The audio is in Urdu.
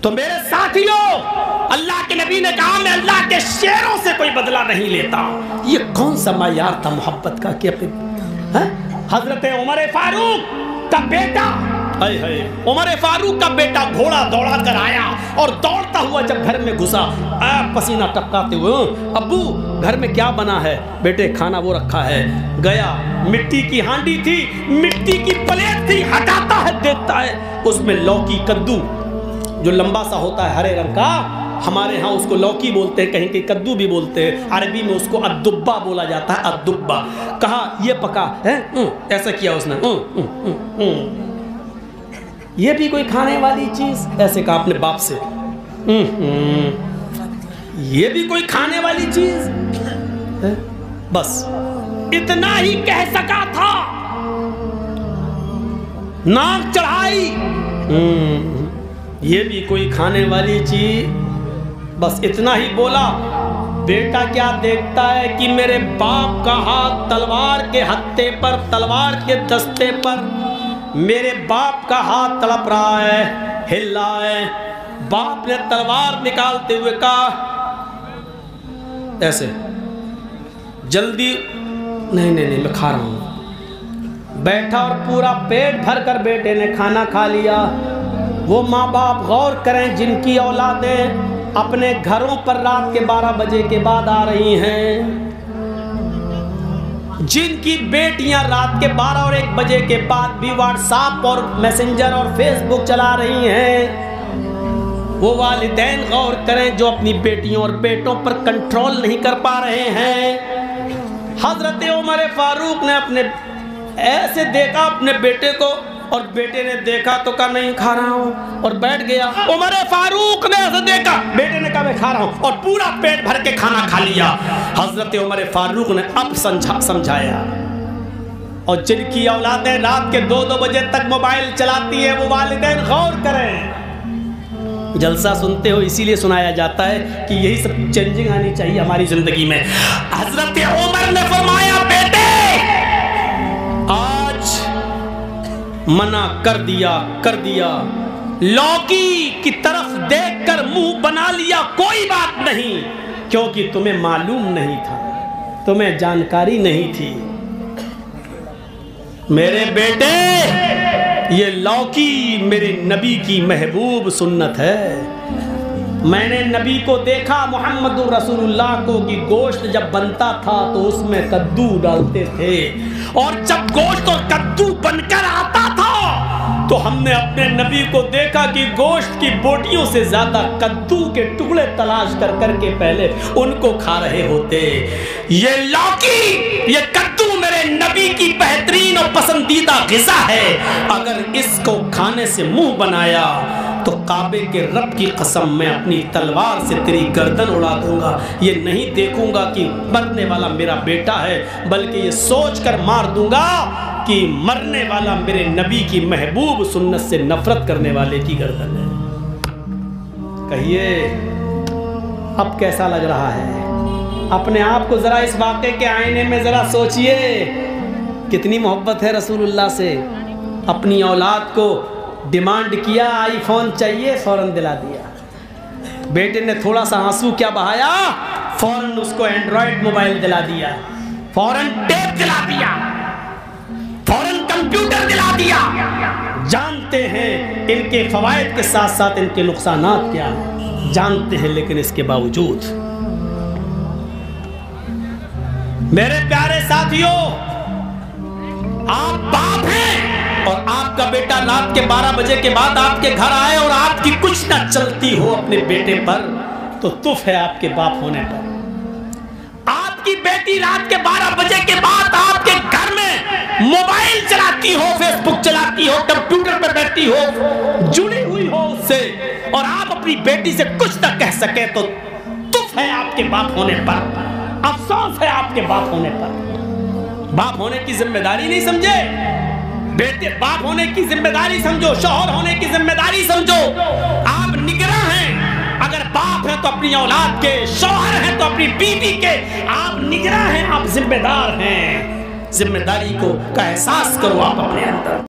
تو میرے ساتھیوں، اللہ کے نبی نے کہا میں اللہ کے شیروں سے کوئی بدلہ نہیں لیتا۔ یہ کون سا معیار تھا محبت کا کہ حضرت عمر فاروق کا بیٹا، عمر فاروق کا بیٹا گھوڑا دوڑا کر آیا اور دوڑتا ہوا جب گھر میں گھسا، پسینہ ٹپکاتے ہوئے، ابو گھر میں کیا بنا ہے؟ بیٹے کھانا وہ رکھا ہے۔ گیا، مٹی کی ہانڈی تھی، مٹی کی پلیٹ تھی، ہٹاتا ہے دیکھتا ہے اس میں لوکی، کدو جو لمبا سا ہوتا ہے ہرے رنگ کا، ہمارے ہاں اس کو لوکی بولتے ہیں، کہیں کہیں کدو بھی بولتے ہیں، عربی میں اس کو الدبا بولا جاتا ہے، الدبا۔ کہا یہ پکا ہے، ایسا کیا اس نے، یہ بھی کوئی کھانے والی چیز؟ ایسے کہا اپنے باپ سے، یہ بھی کوئی کھانے والی چیز؟ بس اتنا ہی کہہ سکا تھا، ناک چڑھائی، یہ بھی کوئی کھانے والی چیز؟ بس اتنا ہی بولا۔ بیٹا کیا دیکھتا ہے کہ میرے باپ کا ہاتھ تلوار کے ہتھے پر، تلوار کے دستے پر، میرے باپ کا ہاتھ تڑپ رہا ہے، ہل رہا ہے۔ باپ نے تلوار نکالتے ہوئے کہا ایسے، جلدی نہیں میں کھا رہا ہوں۔ بیٹھا اور پورا پیٹ بھر کر بیٹے نے کھانا کھا لیا۔ وہ ماں باپ غور کریں جن کی اولادیں اپنے گھروں پر رات کے 12 بجے کے بعد آ رہی ہیں، جن کی بیٹیاں رات کے 12 اور 1 بجے کے بعد بھی واٹس ایپ اور میسنجر اور فیس بک چلا رہی ہیں، وہ والدین غور کریں جو اپنی بیٹیوں اور بیٹوں پر کنٹرول نہیں کر پا رہے ہیں۔ حضرت عمر فاروق نے اپنے ایسے دیکھا اپنے بیٹے کو، اور بیٹے نے دیکھا تو کہا نہیں کھا رہا ہوں، اور بیٹھ گیا۔ عمر فاروق نے ایسے دیکھا، بیٹے نے کہا میں کھا رہا ہوں، اور پورا پیٹ بھر کے کھانا کھا لیا۔ حضرت عمر فاروق نے اب سمجھایا، اور جن کی اولادیں رات کے 2 بجے تک موبائل چلاتی ہیں وہ والدین غور کریں۔ جلسہ سنتے ہو اسی لیے سنایا جاتا ہے کہ یہی سب چینجنگ آنی چاہیے ہماری زندگی میں۔ حضرت عمر نے فرمایا بیٹے آج منع کر دیا، لوکی کی طرف دیکھ کر منہ بنا لیا، کوئی بات نہیں، کیونکہ تمہیں معلوم نہیں تھا، تمہیں جانکاری نہیں تھی۔ میرے بیٹے یہ لوکی میرے نبی کی محبوب سنت ہے۔ میں نے نبی کو دیکھا محمد رسول اللہ کو کہ گوشت جب بنتا تھا تو اس میں کدو ڈالتے تھے، اور جب گوشت اور کدو بن کر آتا تھا تو ہم نے اپنے نبی کو دیکھا کہ گوشت کی بوٹیوں سے زیادہ کدو کے ٹکڑے تلاش کر کر کے پہلے ان کو کھا رہے ہوتے۔ یہ لوکی، یہ کدو میرے نبی کی بہترین اور پسندیدہ غذا ہے، اگر اس کو کھانے سے منہ بنایا تو کعبے کے رب کی قسم میں اپنی تلوار سے تیری گردن اڑا دوں گا، یہ نہیں دیکھوں گا کہ مرنے والا میرا بیٹا ہے، بلکہ یہ سوچ کر مار دوں گا کہ مرنے والا میرے نبی کی محبوب سنت سے نفرت کرنے والے کی گردن ہے۔ کہیے اب کیسا لگ رہا ہے؟ اپنے آپ کو ذرا اس واقعے کے آئینے میں ذرا سوچئے، کتنی محبت ہے رسول اللہ سے۔ اپنی اولاد کو ڈیمانڈ کیا آئی فون چاہیے، فوراً دلا دیا۔ بیٹے نے تھوڑا سا آنسو کیا بہایا، فوراً اس کو اینڈرائیڈ موبائل دلا دیا، فوراً ٹیپ دلا دیا، فوراً کمپیوٹر دلا دیا۔ جانتے ہیں ان کے فوائد کے ساتھ ساتھ ان کے نقصانات کیا ہیں، جانتے ہیں، لیکن اس کے باوجود میرے پیارے ساتھیوں، آپ باپ ہیں اور آپ کا بیٹا رات کے 12 بجے کے بعد آپ کے گھر آئے اور آپ کی کچھ نہ چلتی ہو اپنے بیٹے پر، تو تف ہے آپ کے باپ ہونے پر۔ آپ کی بیٹی رات کے 12 بجے کے بعد آپ کے گھر میں موبائل چلاتی ہو، فیس بک چلاتی ہو، کمپیوٹر پہ بیٹھی ہو، جڑی ہوئی ہو اس سے، اور آپ اپنی بیٹی سے کچھ نہ کہہ سکے، تو تف ہے آپ کے باپ ہونے پر، افسوس ہے آپ کے باپ ہونے پر۔ باپ ہونے کی ذمہ داری نہیں سمجھے، بیٹے باپ ہونے کی ذمہ داری سمجھو، شوہر ہونے کی ذمہ داری سمجھو۔ آپ نگراں ہیں، اگر باپ ہیں تو اپنی اولاد کے، شوہر ہیں تو اپنی بیوی کے، آپ نگراں ہیں، آپ ذمہ دار ہیں۔ ذمہ داری کا احساس کرو آپ اپنے اندر۔